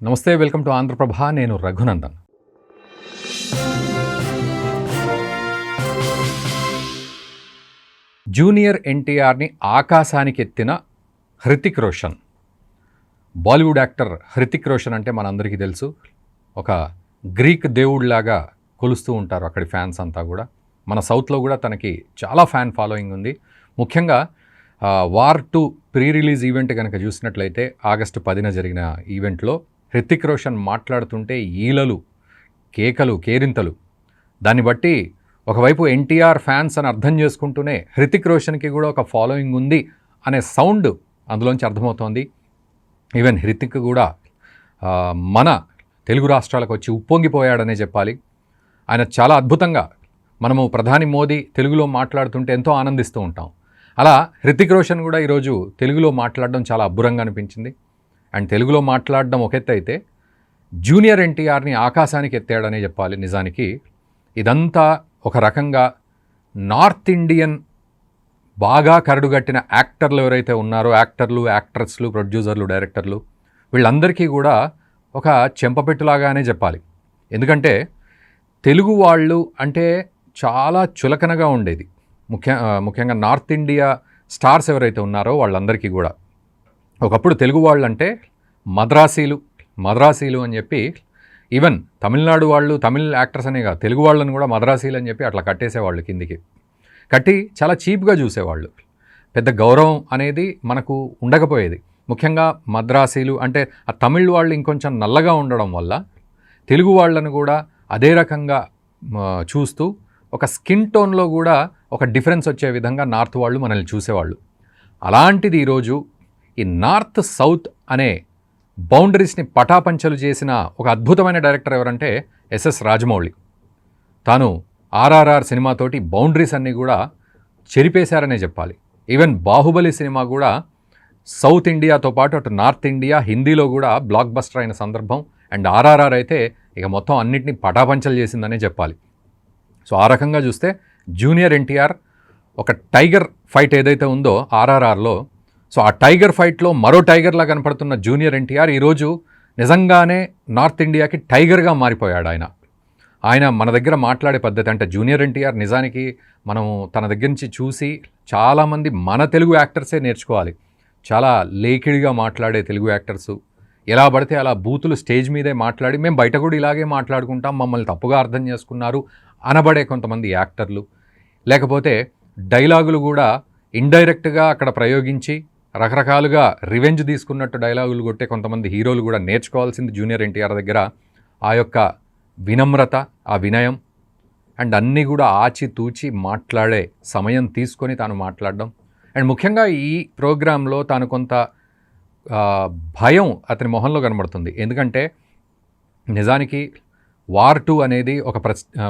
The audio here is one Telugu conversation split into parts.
నమస్తే, వెల్కమ్ టు ఆంధ్రప్రభ. నేను రఘునందన్. జూనియర్ ఎన్టీఆర్ని ఆకాశానికి ఎత్తిన హృతిక్ రోషన్. బాలీవుడ్ యాక్టర్ హృతిక్ రోషన్ అంటే మనందరికీ తెలుసు, ఒక గ్రీక్ దేవుడిలాగా కొలుస్తూ ఉంటారు అక్కడి ఫ్యాన్స్ అంతా కూడా. మన సౌత్లో కూడా తనకి చాలా ఫ్యాన్ ఫాలోయింగ్ ఉంది. ముఖ్యంగా వార్ 2 ప్రీ రిలీజ్ ఈవెంట్ కనుక చూసినట్లయితే ఆగస్టు 10న జరిగిన ఈవెంట్లో హృతిక్ రోషన్ మాట్లాడుతుంటే ఈలలు, కేకలు, కేరింతలు. దాన్ని బట్టి ఒకవైపు ఎన్టీఆర్ ఫ్యాన్స్ అని అర్థం చేసుకుంటూనే హృతిక్ రోషన్కి కూడా ఒక ఫాలోయింగ్ ఉంది అనే సౌండ్ అందులోంచి అర్థమవుతోంది. ఈవెన్ హృతిక్ కూడా మన తెలుగు రాష్ట్రాలకు వచ్చి ఉప్పొంగిపోయాడనే చెప్పాలి. ఆయన చాలా అద్భుతంగా, మనము ప్రధాని మోదీ తెలుగులో మాట్లాడుతుంటే ఎంతో ఆనందిస్తూ ఉంటాం. అలా హృతిక్ రోషన్ కూడా ఈరోజు తెలుగులో మాట్లాడడం చాలా అబ్బురంగా అనిపించింది. అండ్ తెలుగులో మాట్లాడడం ఒక ఎత్తు అయితే, జూనియర్ ఎన్టీఆర్ని ఆకాశానికి ఎత్తాడనే చెప్పాలి. నిజానికి ఇదంతా ఒక రకంగా నార్త్ ఇండియన్ బాగా కరడుగట్టిన యాక్టర్లు ఎవరైతే ఉన్నారో, యాక్టర్లు, యాక్ట్రెస్లు, ప్రొడ్యూసర్లు, డైరెక్టర్లు, వీళ్ళందరికీ కూడా ఒక చెంపపెట్టులాగానే చెప్పాలి. ఎందుకంటే తెలుగు వాళ్ళు అంటే చాలా చులకనగా ఉండేది. ముఖ్యంగా నార్త్ ఇండియా స్టార్స్ ఎవరైతే ఉన్నారో వాళ్ళందరికీ కూడా ఒకప్పుడు తెలుగు వాళ్ళు అంటే మద్రాసీలు అని చెప్పి, ఈవెన్ తమిళనాడు వాళ్ళు, తమిళ్ యాక్టర్స్ అనే కాదు, తెలుగు వాళ్ళని కూడా మద్రాసీలు అని చెప్పి అట్లా కట్టేసేవాళ్ళు, కిందికి కట్టి చాలా చీప్గా చూసేవాళ్ళు. పెద్ద గౌరవం అనేది మనకు ఉండకపోయేది. ముఖ్యంగా మద్రాసీలు అంటే ఆ తమిళ్ వాళ్ళు ఇంకొంచెం నల్లగా ఉండడం వల్ల తెలుగు వాళ్ళను కూడా అదే రకంగా చూస్తూ ఒక స్కిన్ టోన్లో కూడా ఒక డిఫరెన్స్ వచ్చే విధంగా నార్త్ వాళ్ళు మనల్ని చూసేవాళ్ళు. అలాంటిది ఈరోజు ఈ నార్త్ సౌత్ అనే బౌండరీస్ని పటాపంచలు చేసిన ఒక అద్భుతమైన డైరెక్టర్ ఎవరంటే ఎస్ఎస్ రాజమౌళి. తాను ఆర్ఆర్ఆర్ సినిమాతోటి బౌండరీస్ అన్నీ కూడా చెరిపేశారనే చెప్పాలి. ఈవెన్ బాహుబలి సినిమా కూడా సౌత్ ఇండియాతో పాటు అటు నార్త్ ఇండియా, హిందీలో కూడా బ్లాక్ బస్టర్ అయిన సందర్భం. అండ్ ఆర్ఆర్ఆర్ అయితే ఇక మొత్తం అన్నిటినీ పటాపంచలు చేసిందనే చెప్పాలి. సో ఆ రకంగా చూస్తే జూనియర్ ఎన్టీఆర్ ఒక టైగర్ ఫైట్ ఏదైతే ఉందో ఆర్ఆర్ఆర్లో, సో ఆ టైగర్ ఫైట్లో మరో టైగర్లా కనపడుతున్న జూనియర్ ఎన్టీఆర్ ఈరోజు నిజంగానే నార్త్ ఇండియాకి టైగర్గా మారిపోయాడు. ఆయన మన దగ్గర మాట్లాడే పద్ధతి అంటే జూనియర్ ఎన్టీఆర్ నిజానికి మనము తన దగ్గర నుంచి చూసి చాలామంది మన తెలుగు యాక్టర్సే నేర్చుకోవాలి. చాలా లేకిడిగా మాట్లాడే తెలుగు యాక్టర్సు, ఎలా పడితే అలా బూతులు స్టేజ్ మీదే మాట్లాడి మేము బయట కూడా ఇలాగే మాట్లాడుకుంటాం, మమ్మల్ని తప్పుగా అర్థం చేసుకున్నారు అనబడే కొంతమంది యాక్టర్లు, లేకపోతే డైలాగులు కూడా ఇండైరెక్ట్గా అక్కడ ప్రయోగించి రకరకాలుగా రివెంజ్ తీసుకున్నట్టు డైలాగులు కొట్టే కొంతమంది హీరోలు కూడా నేర్చుకోవాల్సింది జూనియర్ ఎన్టీఆర్ దగ్గర. ఆ యొక్క వినమ్రత, ఆ వినయం అండ్ అన్నీ కూడా ఆచితూచి మాట్లాడే సమయం తీసుకొని తాను మాట్లాడడం. అండ్ ముఖ్యంగా ఈ ప్రోగ్రాంలో తాను కొంత భయం అతని మొహంలో కనబడుతుంది. ఎందుకంటే నిజానికి వార్ 2 అనేది ఒక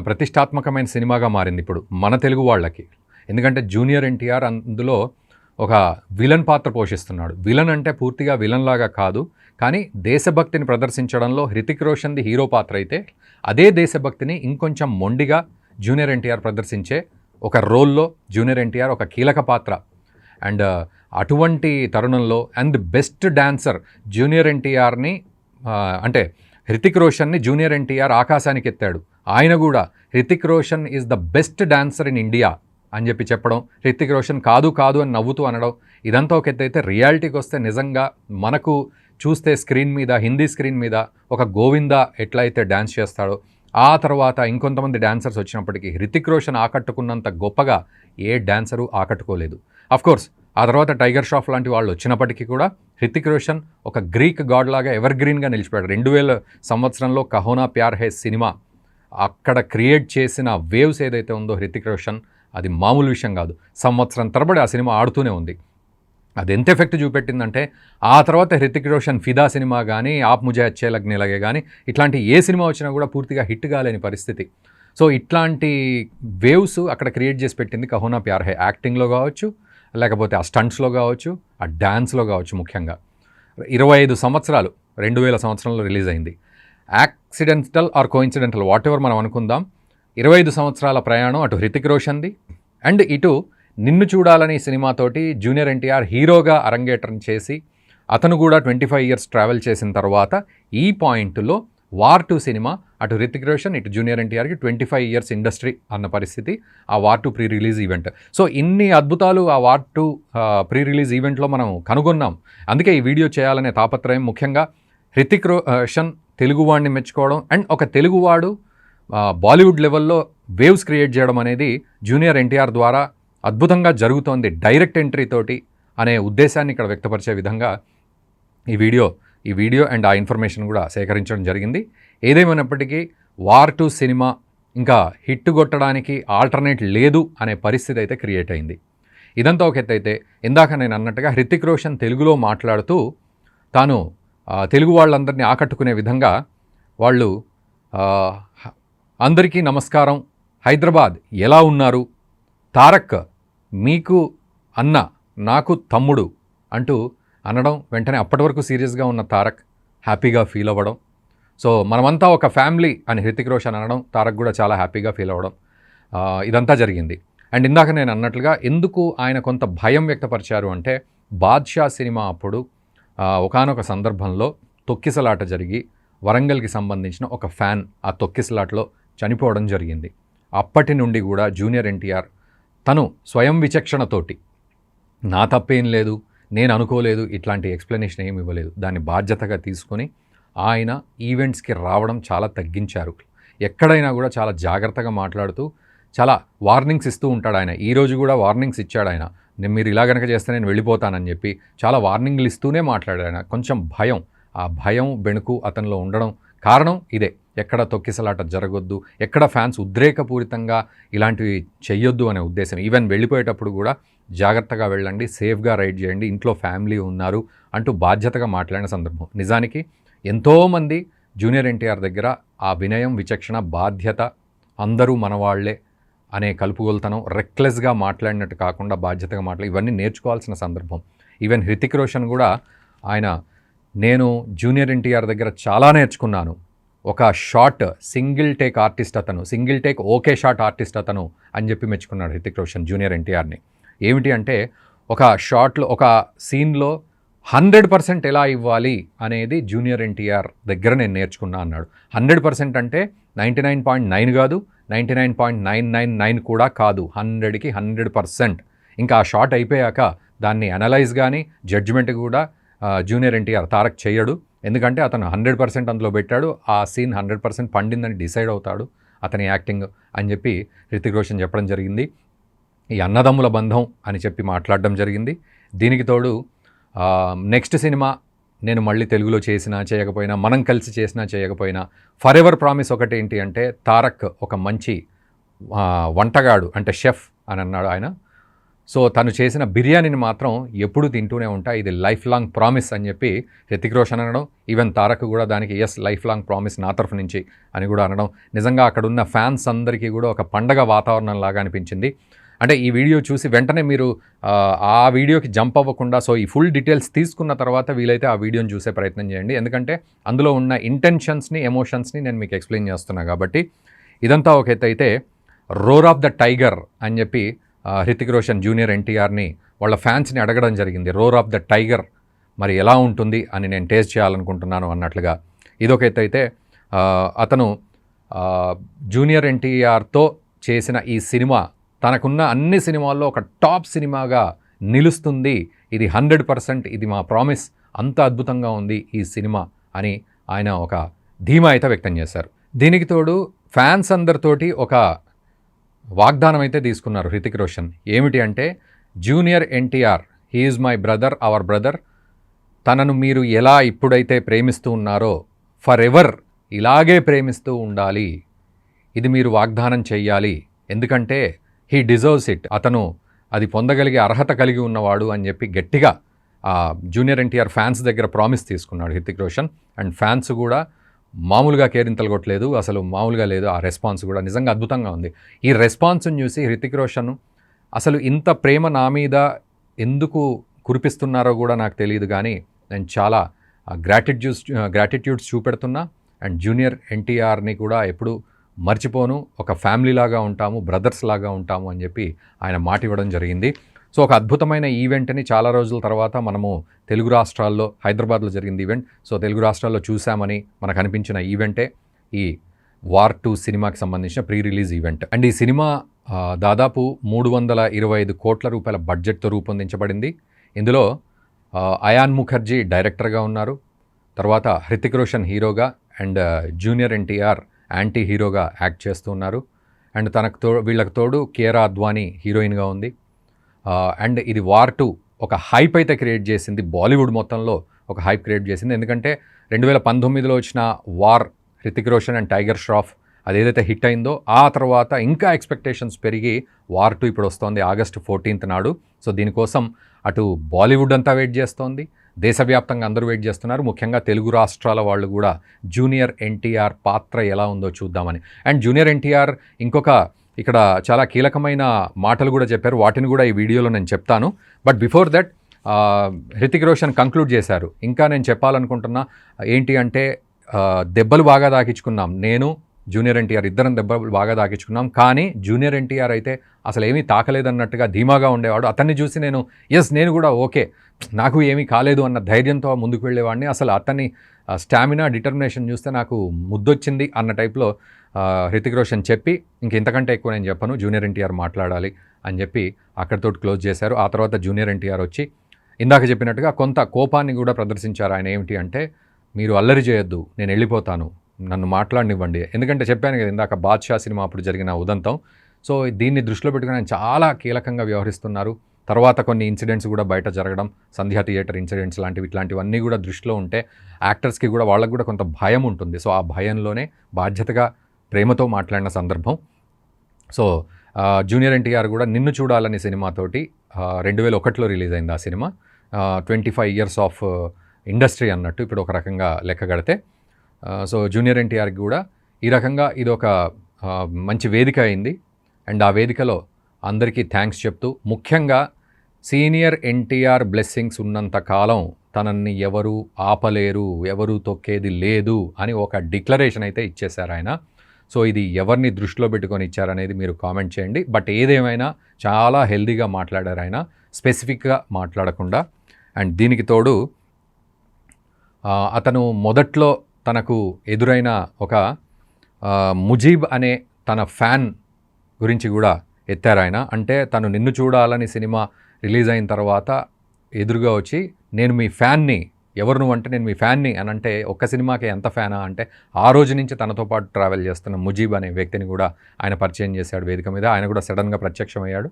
ప్రతిష్టాత్మకమైన సినిమాగా మారింది ఇప్పుడు మన తెలుగు వాళ్ళకి. ఎందుకంటే జూనియర్ ఎన్టీఆర్ అందులో ఒక విలన్ పాత్ర పోషిస్తున్నాడు. విలన్ అంటే పూర్తిగా విలన్ లాగా కాదు, కానీ దేశభక్తిని ప్రదర్శించడంలో హృతిక్ రోషన్ది హీరో పాత్ర అయితే, అదే దేశభక్తిని ఇంకొంచెం మొండిగా జూనియర్ ఎన్టీఆర్ ప్రదర్శించే ఒక రోల్లో జూనియర్ ఎన్టీఆర్ ఒక కీలక పాత్ర. అండ్ అటువంటి తరుణంలో అండ్ బెస్ట్ డాన్సర్ జూనియర్ ఎన్టీఆర్ని అంటే హృతిక్ రోషన్ని జూనియర్ ఎన్టీఆర్ ఆకాశానికి ఎత్తాడు. ఆయన కూడా Hrithik Roshan is the best dancer in India అని చెప్పి చెప్పడం, హృతిక్ రోషన్ కాదు అని నవ్వుతూ అనడం, ఇదంతా ఒక ఎత్తు అయితే రియాలిటీకి వస్తే నిజంగా మనకు చూస్తే స్క్రీన్ మీద, హిందీ స్క్రీన్ మీద ఒక గోవిందా ఎట్లా అయితే డ్యాన్స్ చేస్తాడో, ఆ తర్వాత ఇంకొంతమంది డాన్సర్స్ వచ్చినప్పటికీ హృతిక్ రోషన్ ఆకట్టుకున్నంత గొప్పగా ఏ డాన్సరు ఆకట్టుకోలేదు. అఫ్కోర్స్ ఆ తర్వాత టైగర్ ష్రాఫ్ లాంటి వాళ్ళు వచ్చినప్పటికీ కూడా హృతిక్ రోషన్ ఒక గ్రీక్ గాడ్ లాగా ఎవర్ గ్రీన్గా నిలిచిపోయాడు. 2000 సంవత్సరంలో కహోనా ప్యార్ హై సినిమా అక్కడ క్రియేట్ చేసిన వేవ్స్ ఏదైతే ఉందో హృతిక్ రోషన్, అది మామూలు విషయం కాదు. సంవత్సరం తరబడి ఆ సినిమా ఆడుతూనే ఉంది. అది ఎంత ఎఫెక్ట్ చూపెట్టిందంటే ఆ తర్వాత హృతిక్ రోషన్ ఫిదా సినిమా కానీ, ఆప్ ముజే అచ్చే లగ్నే లగే కానీ ఇట్లాంటి ఏ సినిమా వచ్చినా కూడా పూర్తిగా హిట్ కాలేని పరిస్థితి. సో ఇట్లాంటి వేవ్స్ అక్కడ క్రియేట్ చేసి పెట్టింది కహోనా ప్యార్ హై. యాక్టింగ్లో కావచ్చు, లేకపోతే ఆ స్టంట్స్లో కావచ్చు, ఆ డ్యాన్స్లో కావచ్చు. ముఖ్యంగా 25 సంవత్సరాలు 2000 సంవత్సరంలో రిలీజ్ అయింది. Accidental or coincidental whatever మనం అనుకుందాం, 25 సంవత్సరాల ప్రయాణం అటు హృతిక్ రోషన్ది అండ్ ఇటు నిన్ను చూడాలని సినిమాతోటి జూనియర్ ఎన్టీఆర్ హీరోగా అరంగేట్రం చేసి అతను కూడా 25 ఇయర్స్ ట్రావెల్ చేసిన తర్వాత ఈ పాయింట్లో వార్ 2 సినిమా అటు రితిక్ రోషన్ ఇటు జూనియర్ ఎన్టీఆర్కి 25 ఇయర్స్ ఇండస్ట్రీ అన్న పరిస్థితి ఆ war 2 pre release event. So ఇన్ని అద్భుతాలు ఆ వార్ 2 ప్రీ రిలీజ్ ఈవెంట్లో మనం కనుగొన్నాం. అందుకే ఈ వీడియో చేయాలనే తాపత్రయం, ముఖ్యంగా రితిక్ రోషన్ తెలుగువాడిని మెచ్చుకోవడం అండ్ ఒక తెలుగువాడు బాలీవుడ్ లెవెల్లో వేవ్స్ క్రియేట్ చేయడం అనేది జూనియర్ ఎన్టీఆర్ ద్వారా అద్భుతంగా జరుగుతోంది డైరెక్ట్ ఎంట్రీ తోటి అనే ఉద్దేశాన్ని ఇక్కడ వ్యక్తపరిచే విధంగా ఈ వీడియో అండ్ ఆ ఇన్ఫర్మేషన్ కూడా సేకరించడం జరిగింది. ఏదేమైనప్పటికీ వార్ 2 సినిమా ఇంకా హిట్ కొట్టడానికి ఆల్టర్నేట్ లేదు అనే పరిస్థితి అయితే క్రియేట్ అయింది. ఇదంతా ఒక ఎత్తు అయితే, ఇందాక నేను అన్నట్టుగా హృతిక్ రోషన్ తెలుగులో మాట్లాడుతూ తాను తెలుగు వాళ్ళందరినీ ఆకట్టుకునే విధంగా వాళ్ళు అందరికీ నమస్కారం, హైదరాబాద్ ఎలా ఉన్నారు, తారక్ మీకు అన్న నాకు తమ్ముడు అంటూ అనడం, వెంటనే అప్పటి వరకు సీరియస్గా ఉన్న తారక్ హ్యాపీగా ఫీల్ అవ్వడం. సో మనమంతా ఒక ఫ్యామిలీ అని హృతిక్ రోషన్ అనడం, తారక్ కూడా చాలా హ్యాపీగా ఫీల్ అవ్వడం, ఇదంతా జరిగింది. అండ్ ఇందాక నేను అన్నట్లుగా ఎందుకు ఆయన కొంత భయం వ్యక్తపరిచారు అంటే, బాద్షా సినిమా అప్పుడు ఒకానొక సందర్భంలో తొక్కిసలాట జరిగి వరంగల్కి సంబంధించిన ఒక ఫ్యాన్ ఆ తొక్కిసలాటలో చనిపోవడం జరిగింది. అప్పటి నుండి కూడా జూనియర్ ఎన్టీఆర్ తను స్వయం విచక్షణతోటి నా తప్పేం లేదు, నేను అనుకోలేదు, ఇట్లాంటి ఎక్స్ప్లెనేషన్ ఏమి ఇవ్వలేదు. దాన్ని బాధ్యతగా తీసుకొని ఆయన ఈవెంట్స్కి రావడం చాలా తగ్గించారు. ఎక్కడైనా కూడా చాలా జాగ్రత్తగా మాట్లాడుతూ చాలా వార్నింగ్స్ ఇస్తూ ఉంటాడు ఆయన. ఈరోజు కూడా వార్నింగ్స్ ఇచ్చాడు ఆయన. మీరు ఇలా కనుక చేస్తే నేను వెళ్ళిపోతానని చెప్పి చాలా వార్నింగ్లు ఇస్తూనే మాట్లాడాడు ఆయన. కొంచెం భయం, ఆ భయం బెణుకు అతనిలో ఉండడం కారణం ఇదే. ఎక్కడ తొక్కిసలాట జరగొద్దు, ఎక్కడ ఫ్యాన్స్ ఉద్రేకపూరితంగా ఇలాంటివి చెయ్యొద్దు అనే ఉద్దేశం. ఈవెన్ వెళ్ళిపోయేటప్పుడు కూడా జాగ్రత్తగా వెళ్ళండి, సేఫ్గా రైడ్ చేయండి, ఇంట్లో ఫ్యామిలీ ఉన్నారు అంటూ బాధ్యతగా మాట్లాడిన సందర్భం. నిజానికి ఎంతోమంది జూనియర్ ఎన్టీఆర్ దగ్గర ఆ వినయం, విచక్షణ, బాధ్యత, అందరూ మనవాళ్లే అనే కలుపుగోలుతనం, రెక్లెస్గా మాట్లాడినట్టు కాకుండా బాధ్యతగా ఇవన్నీ నేర్చుకోవాల్సిన సందర్భం. ఈవెన్ హృతిక్ రోషన్ కూడా ఆయన, నేను జూనియర్ ఎన్టీఆర్ దగ్గర చాలా నేర్చుకున్నాను, ఒక షాట్ సింగిల్ టేక్ ఆర్టిస్ట్ అతను, single take okay shot artist అతను అని చెప్పి మెచ్చుకున్నాడు హృతిక్ రోషన్ జూనియర్ ఎన్టీఆర్ని. ఏమిటి అంటే, ఒక షాట్లో ఒక సీన్లో 100% ఎలా ఇవ్వాలి అనేది జూనియర్ ఎన్టీఆర్ దగ్గర నేను నేర్చుకున్నా అన్నాడు. 100% అంటే 99.9 కాదు, 99.999 కూడా కాదు, 100కి 100%. ఇంకా ఆ షాట్ అయిపోయాక దాన్ని అనలైజ్ కానీ జడ్జిమెంట్ కూడా జూనియర్ ఎన్టీఆర్ తారక్ చేయడు. ఎందుకంటే అతను 100% అందులో పెట్టాడు, ఆ సీన్ 100% పండిందని డిసైడ్ అవుతాడు అతని యాక్టింగ్ అని చెప్పి హృతిక్ రోషన్ చెప్పడం జరిగింది. ఈ అన్నదమ్ముల బంధం అని చెప్పి మాట్లాడడం జరిగింది. దీనికి తోడు నెక్స్ట్ సినిమా నేను మళ్ళీ తెలుగులో చేసినా చేయకపోయినా, మనం కలిసి చేసినా చేయకపోయినా, ఫర్ ఎవర్ ప్రామిస్ ఒకటి ఏంటి అంటే, తారక్ ఒక మంచి వంటగాడు అంటే షెఫ్ అని అన్నాడు ఆయన. సో తను చేసిన బిర్యానీని మాత్రం ఎప్పుడు తింటూనే ఉంటా, ఇది లైఫ్ లాంగ్ ప్రామిస్ అని చెప్పి హృతిక్ రోషన్ అనడం. ఈవెన్ తారక్ కూడా దానికి ఎస్ లైఫ్ లాంగ్ ప్రామిస్ నా తరఫు నుంచి అని కూడా అనడం. నిజంగా అక్కడున్న ఫ్యాన్స్ అందరికీ కూడా ఒక పండగ వాతావరణం లాగా అనిపించింది. అంటే ఈ వీడియో చూసి వెంటనే మీరు ఆ వీడియోకి జంప్ అవ్వకుండా, సో ఈ ఫుల్ డీటెయిల్స్ తీసుకున్న తర్వాత వీలైతే ఆ వీడియోని చూసే ప్రయత్నం చేయండి. ఎందుకంటే అందులో ఉన్న ఇంటెన్షన్స్ని, ఎమోషన్స్ని నేను మీకు ఎక్స్ప్లెయిన్ చేస్తున్నా కాబట్టి. ఇదంతా ఒక ఎత్తు అయితే, రోర్ ఆఫ్ ద టైగర్ అని చెప్పి హృతిక్ రోషన్ జూనియర్ ఎన్టీఆర్ని వాళ్ళ ఫ్యాన్స్ని అడగడం జరిగింది. రోర్ ఆఫ్ ద టైగర్ మరి ఎలా ఉంటుంది అని నేను టేస్ట్ చేయాలనుకుంటున్నాను అన్నట్లుగా. ఇదొక ఎత్తు అయితే, అతను జూనియర్ ఎన్టీఆర్తో చేసిన ఈ సినిమా తనకున్న అన్ని సినిమాల్లో ఒక టాప్ సినిమాగా నిలుస్తుంది, ఇది 100%, ఇది మా ప్రామిస్, అంత అద్భుతంగా ఉంది ఈ సినిమా అని ఆయన ఒక ధీమా అయితే వ్యక్తం చేశారు. దీనికి తోడు ఫ్యాన్స్ అందరితోటి ఒక వాగ్దానం అయితే తీసుకున్నారు హృతిక్ రోషన్. ఏమిటి అంటే, junior NTR he is my brother, our brother, తనను మీరు ఎలా ఇప్పుడైతే ప్రేమిస్తూ ఉన్నారో ఫర్ ఎవర్ ఇలాగే ప్రేమిస్తూ ఉండాలి, ఇది మీరు వాగ్దానం చెయ్యాలి, ఎందుకంటే హీ డిజర్వ్స్ ఇట్, అతను అది పొందగలిగే అర్హత కలిగి ఉన్నవాడు అని చెప్పి గట్టిగా జూనియర్ ఎన్టీఆర్ ఫ్యాన్స్ దగ్గర ప్రామిస్ తీసుకున్నాడు హృతిక్ రోషన్. అండ్ ఫ్యాన్స్ కూడా మామూలుగా కేరింతలు కొట్టలేదు, అసలు మామూలుగా లేదు. ఆ రెస్పాన్స్ కూడా నిజంగా అద్భుతంగా ఉంది. ఈ రెస్పాన్స్ని చూసి హృతిక్ రోషన్ అసలు ఇంత ప్రేమ నా మీద ఎందుకు కురిపిస్తున్నారో కూడా నాకు తెలియదు, కానీ నేను చాలా గ్రాటిట్యూడ్స్ చూపెడుతున్నా అండ్ జూనియర్ ఎన్టీఆర్ని కూడా ఎప్పుడు మర్చిపోను, ఒక ఫ్యామిలీ లాగా ఉంటాము, బ్రదర్స్ లాగా ఉంటాము అని చెప్పి ఆయన మాట ఇవ్వడం జరిగింది. సో ఒక అద్భుతమైన ఈవెంట్ని చాలా రోజుల తర్వాత మనము తెలుగు రాష్ట్రాల్లో, హైదరాబాద్లో జరిగింది ఈవెంట్, సో తెలుగు రాష్ట్రాల్లో చూసామని మనకు అనిపించిన ఈవెంటే ఈ వార్ 2 సినిమాకి సంబంధించిన ప్రీ రిలీజ్ ఈవెంట్. అండ్ ఈ సినిమా దాదాపు 325 కోట్ల రూపాయల బడ్జెట్తో రూపొందించబడింది. ఇందులో అయాన్ ముఖర్జీ డైరెక్టర్గా ఉన్నారు, తర్వాత హృతిక్ రోషన్ హీరోగా అండ్ జూనియర్ ఎన్టీఆర్ యాంటీ హీరోగా యాక్ట్ చేస్తూ ఉన్నారు. అండ్ వీళ్ళకి తోడు కియారా అద్వానీ హీరోయిన్గా ఉంది. అండ్ ఇది వార్ 2 ఒక హైప్ అయితే క్రియేట్ చేసింది, బాలీవుడ్ మొత్తంలో ఒక హైప్ క్రియేట్ చేసింది. ఎందుకంటే 2019లో వచ్చిన వార్, హృతిక్ రోషన్ అండ్ టైగర్ ష్రాఫ్ అదేదైతే హిట్ అయిందో ఆ తర్వాత ఇంకా ఎక్స్పెక్టేషన్స్ పెరిగి వార్ 2 ఇప్పుడు వస్తోంది ఆగస్టు 14th నాడు. సో దీనికోసం అటు బాలీవుడ్ అంతా వెయిట్ చేస్తోంది, దేశవ్యాప్తంగా అందరూ వెయిట్ చేస్తున్నారు. ముఖ్యంగా తెలుగు రాష్ట్రాల వాళ్ళు కూడా జూనియర్ ఎన్టీఆర్ పాత్ర ఎలా ఉందో చూద్దామని. అండ్ జూనియర్ ఎన్టీఆర్ ఇంకొక ఇక్కడ చాలా కీలకమైన మాటలు కూడా చెప్పారు, వాటిని కూడా ఈ వీడియోలో నేను చెప్తాను. But before that Hrithik Roshan conclude చేశారు. ఇంకా నేను చెప్పాలనుకుంటున్నా ఏంటి అంటే, దెబ్బలు బాగా తాకించుకున్నాం, నేను జూనియర్ ఎన్టీఆర్ ఇద్దరం దెబ్బలు బాగా తాకించుకున్నాం, కానీ జూనియర్ ఎన్టీఆర్ అయితే అసలు ఏమీ తాకలేదన్నట్టుగా ధీమాగా ఉండేవాడు. అతన్ని చూసి నేను కూడా ఓకే, నాకు ఏమీ కాలేదు అన్న ధైర్యంతో ముందుకు వెళ్ళేవాడిని. అసలు అతన్ని స్టామినా, డిటర్మినేషన్ చూస్తే నాకు ముద్దొచ్చింది అన్న టైప్లో హృతిక్ రోషన్ చెప్పి, ఇంతకంటే ఎక్కువ నేను చెప్పను, జూనియర్ ఎన్టీఆర్ మాట్లాడాలి అని చెప్పి అక్కడితో క్లోజ్ చేశారు. ఆ తర్వాత జూనియర్ ఎన్టీఆర్ వచ్చి ఇందాక చెప్పినట్టుగా కొంత కోపాన్ని కూడా ప్రదర్శించారు. ఆయన ఏమిటి అంటే, మీరు అల్లరి చేయొద్దు, నేను వెళ్ళిపోతాను, నన్ను మాట్లాడనివ్వండి. ఎందుకంటే చెప్పాను కదా ఇందాక బాద్షా సినిమా అప్పుడు జరిగిన ఉదంతం. సో దీన్ని దృష్టిలో పెట్టుకుని ఆయన చాలా కీలకంగా వ్యవహరిస్తున్నారు. తర్వాత కొన్ని ఇన్సిడెంట్స్ కూడా బయట జరగడం, సంధ్యా థియేటర్ ఇన్సిడెంట్స్ ఇట్లాంటివన్నీ కూడా దృష్టిలో ఉంటే యాక్టర్స్కి కూడా వాళ్ళకు కూడా కొంత భయం ఉంటుంది. సో ఆ భయంలోనే బాధ్యతగా ప్రేమతో మాట్లాడిన సందర్భం. సో జూనియర్ ఎన్టీఆర్ కూడా నిన్ను చూడాలని సినిమాతోటి 2001లో రిలీజ్ అయింది ఆ సినిమా. 25 years ఆఫ్ ఇండస్ట్రీ అన్నట్టు ఇప్పుడు ఒక రకంగా లెక్క కడితే. సో జూనియర్ ఎన్టీఆర్కి కూడా ఈ రకంగా ఇది ఒక మంచి వేదిక అయింది. అండ్ ఆ వేదికలో అందరికీ థ్యాంక్స్ చెప్తూ, ముఖ్యంగా సీనియర్ ఎన్టీఆర్ బ్లెస్సింగ్స్ ఉన్నంత కాలం తనని ఎవరు ఆపలేరు, ఎవరు తొక్కేది లేదు అని ఒక డిక్లరేషన్ అయితే ఇచ్చేశారు ఆయన. సో ఇది ఎవరిని దృష్టిలో పెట్టుకొని ఇచ్చారనేది మీరు కామెంట్ చేయండి. బట్ ఏదేమైనా చాలా హెల్దీగా మాట్లాడారు ఆయన, స్పెసిఫిక్గా మాట్లాడకుండా. అండ్ దీనికి తోడు అతను మొదట్లో తనకు ఎదురైన ఒక ముజీబ్ అనే తన ఫ్యాన్ గురించి కూడా ఎత్తారు ఆయన. అంటే తను నిన్ను చూడాలని సినిమా రిలీజ్ అయిన తర్వాత ఎదురుగా వచ్చి, నేను మీ ఫ్యాన్ని, ఎవరు నువ్వు అంటే నేను మీ ఫ్యాన్ని అని అంటే, ఒక్క సినిమాకి ఎంత ఫ్యానా అంటే ఆ రోజు నుంచి తనతో పాటు ట్రావెల్ చేస్తున్న ముజీబ్ అనే వ్యక్తిని కూడా ఆయన పరిచయం చేశాడు వేదిక మీద. ఆయన కూడా సడన్గా ప్రత్యక్షమయ్యాడు.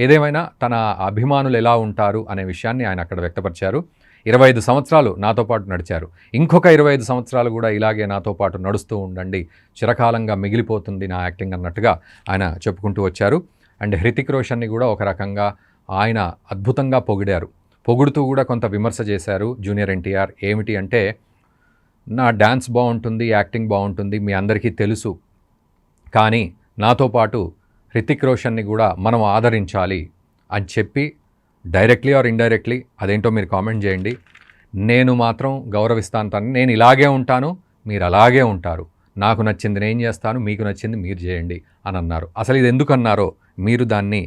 ఏదేమైనా తన అభిమానులు ఎలా ఉంటారు అనే విషయాన్ని ఆయన అక్కడ వ్యక్తపరిచారు. 25 సంవత్సరాలు నాతో పాటు నడిచారు, ఇంకొక 25 సంవత్సరాలు కూడా ఇలాగే నాతో పాటు నడుస్తూ ఉండండి, చిరకాలంగా మిగిలిపోతుంది నా యాక్టింగ్ అన్నట్టుగా ఆయన చెప్పుకుంటూ వచ్చారు. అండ్ హృతిక్ రోషన్ని కూడా ఒక రకంగా ఆయన అద్భుతంగా పొగిడారు. పొగుడుతూ కూడా కొంత విమర్శ చేశారు జూనియర్ ఎన్టీఆర్. ఏమిటి అంటే, నా డ్యాన్స్ బాగుంటుంది, యాక్టింగ్ బాగుంటుంది, మీ అందరికీ తెలుసు, కానీ నాతో పాటు హృతిక్ రోషన్ని కూడా మనం ఆదరించాలి అని చెప్పి డైరెక్ట్లీ ఆర్ ఇండైరెక్ట్లీ, అదేంటో మీరు కామెంట్ చేయండి, నేను మాత్రం గౌరవిస్తాను తనని, నేను ఇలాగే ఉంటాను, మీరు అలాగే ఉంటారు, నాకు నచ్చింది నేను చేస్తాను, మీకు నచ్చింది మీరు చేయండి అని అన్నారు. అసలు ఇది ఎందుకు అన్నారో మీరు దాన్ని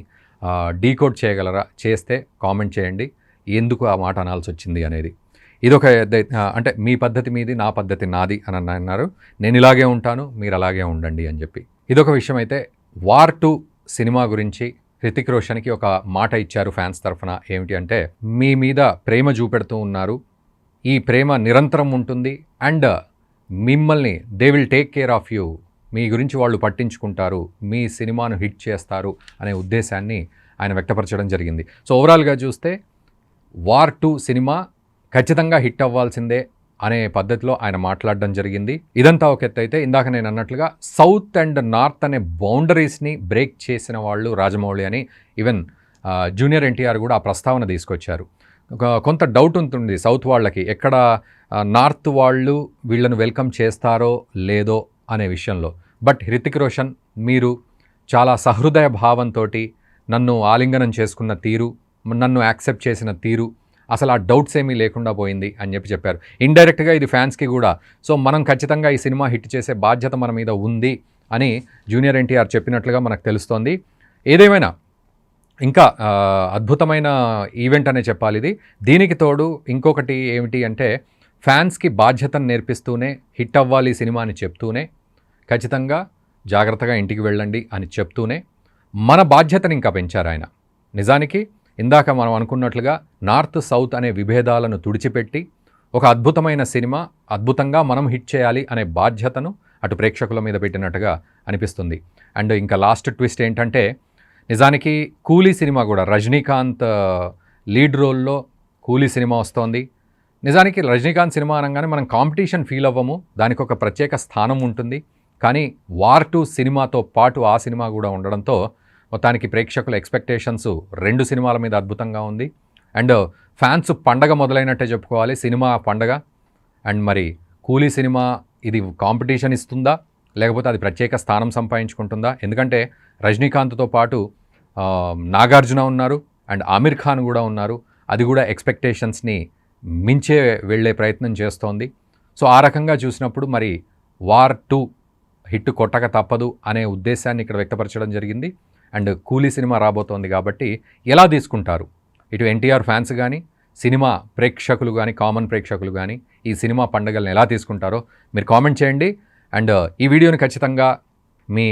డీకోడ్ చేయగలరా? చేస్తే కామెంట్ చేయండి, ఎందుకు ఆ మాట అనాల్సి వచ్చింది అనేది. ఇదొక అంటే మీ పద్ధతి మీది, నా పద్ధతి నాది అని అన్నారు. నేను ఇలాగే ఉంటాను, మీరు అలాగే ఉండండి అని చెప్పి. ఇదొక విషయం. అయితే వార్ 2 సినిమా గురించి హృతిక్ రోషన్కి ఒక మాట ఇచ్చారు ఫ్యాన్స్ తరఫున. ఏమిటి అంటే, మీ మీద ప్రేమ చూపెడుతూ ఉన్నారు, ఈ ప్రేమ నిరంతరం ఉంటుంది, అండ్ మిమ్మల్ని they will take care of you, మీ గురించి వాళ్ళు పట్టించుకుంటారు, మీ సినిమాను హిట్ చేస్తారు అనే ఉద్దేశాన్ని ఆయన వ్యక్తపరచడం జరిగింది. సో ఓవరాల్గా చూస్తే వార్ 2 సినిమా ఖచ్చితంగా హిట్ అవ్వాల్సిందే అనే పద్ధతిలో ఆయన మాట్లాడడం జరిగింది. ఇదంతా ఒక ఎత్తు అయితే, ఇందాక నేను అన్నట్లుగా సౌత్ అండ్ నార్త్ అనే బౌండరీస్ని బ్రేక్ చేసిన వాళ్ళు రాజమౌళి అని ఈవెన్ జూనియర్ ఎన్టీఆర్ కూడా ఆ ప్రస్తావన తీసుకొచ్చారు. కొంత డౌట్ ఉంటుంది సౌత్ వాళ్ళకి, ఎక్కడ నార్త్ వాళ్ళు వీళ్ళను వెల్కమ్ చేస్తారో లేదో అనే విషయంలో. బట్ హృతిక్ రోషన్, మీరు చాలా సహృదయ భావంతో నన్ను ఆలింగనం చేసుకున్న తీరు, నన్ను యాక్సెప్ట్ చేసిన తీరు, అసలు ఆ డౌట్స్ ఏమీ లేకుండా పోయింది అని చెప్పారు. ఇండైరెక్ట్గా ఇది ఫ్యాన్స్కి కూడా, సో మనం ఖచ్చితంగా ఈ సినిమా హిట్ చేసే బాధ్యత మన మీద ఉంది అని జూనియర్ ఎన్టీఆర్ చెప్పినట్లుగా మనకు తెలుస్తోంది. ఏదేమైనా ఇంకా అద్భుతమైన ఈవెంట్ అనే చెప్పాలి ఇది. దీనికి తోడు ఇంకొకటి ఏమిటి అంటే ఫ్యాన్స్కి బాధ్యతను నేర్పిస్తూనే హిట్ అవ్వాలి సినిమా అని చెప్తూనే ఖచ్చితంగా జాగ్రత్తగా ఇంటికి వెళ్ళండి అని చెప్తూనే మన బాధ్యతను ఇంకా పెంచారు ఆయన. నిజానికి ఇందాక మనం అనుకున్నట్లుగా నార్త్ సౌత్ అనే విభేదాలను తుడిచిపెట్టి ఒక అద్భుతమైన సినిమా అద్భుతంగా మనం హిట్ చేయాలి అనే బాధ్యతను అటు ప్రేక్షకుల మీద పెట్టినట్టుగా అనిపిస్తుంది. అండ్ ఇంకా లాస్ట్ ట్విస్ట్ ఏంటంటే నిజానికి కూలీ సినిమా కూడా రజనీకాంత్ లీడ్ రోల్లో కూలీ సినిమా వస్తోంది. నిజానికి రజనీకాంత్ సినిమా అనగానే మనం కాంపిటీషన్ ఫీల్ అవ్వము, దానికి ఒక ప్రత్యేక స్థానం ఉంటుంది. కానీ వార్ 2 సినిమాతో పాటు ఆ సినిమా కూడా ఉండడంతో మొత్తానికి ప్రేక్షకుల ఎక్స్పెక్టేషన్స్ 2 సినిమాల మీద అద్భుతంగా ఉంది. అండ్ ఫ్యాన్స్ పండగ మొదలైనట్టే చెప్పుకోవాలి, సినిమా పండగ. అండ్ మరి కూలీ సినిమా ఇది కాంపిటీషన్ ఇస్తుందా లేకపోతే అది ప్రత్యేక స్థానం సంపాదించుకుంటుందా? ఎందుకంటే రజనీకాంత్తో పాటు నాగార్జున ఉన్నారు అండ్ ఆమిర్ ఖాన్ కూడా ఉన్నారు. అది కూడా ఎక్స్పెక్టేషన్స్ని మించే వెళ్ళే ప్రయత్నం చేస్తోంది. సో ఆ రకంగా చూసినప్పుడు మరి వార్ 2 హిట్ కొట్టక తప్పదు అనే ఉద్దేశాన్ని ఇక్కడ వ్యక్తపరచడం జరిగింది. అండ్ కూలీ సినిమా రాబోతోంది కాబట్టి ఎలా తీసుకుంటారు ఇటు ఎన్టీఆర్ ఫ్యాన్స్ కానీ సినిమా ప్రేక్షకులు కానీ కామన్ ప్రేక్షకులు కానీ ఈ సినిమా పండుగలను ఎలా తీసుకుంటారో మీరు కామెంట్ చేయండి. అండ్ ఈ వీడియోని ఖచ్చితంగా మీ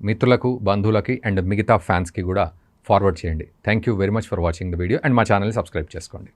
మిత్రులకు, బంధువులకి అండ్ మిగతా ఫ్యాన్స్కి కూడా ఫార్వర్డ్ చేయండి. Thank you very much for watching the video and మా ఛానల్ని సబ్స్క్రైబ్ చేసుకోండి.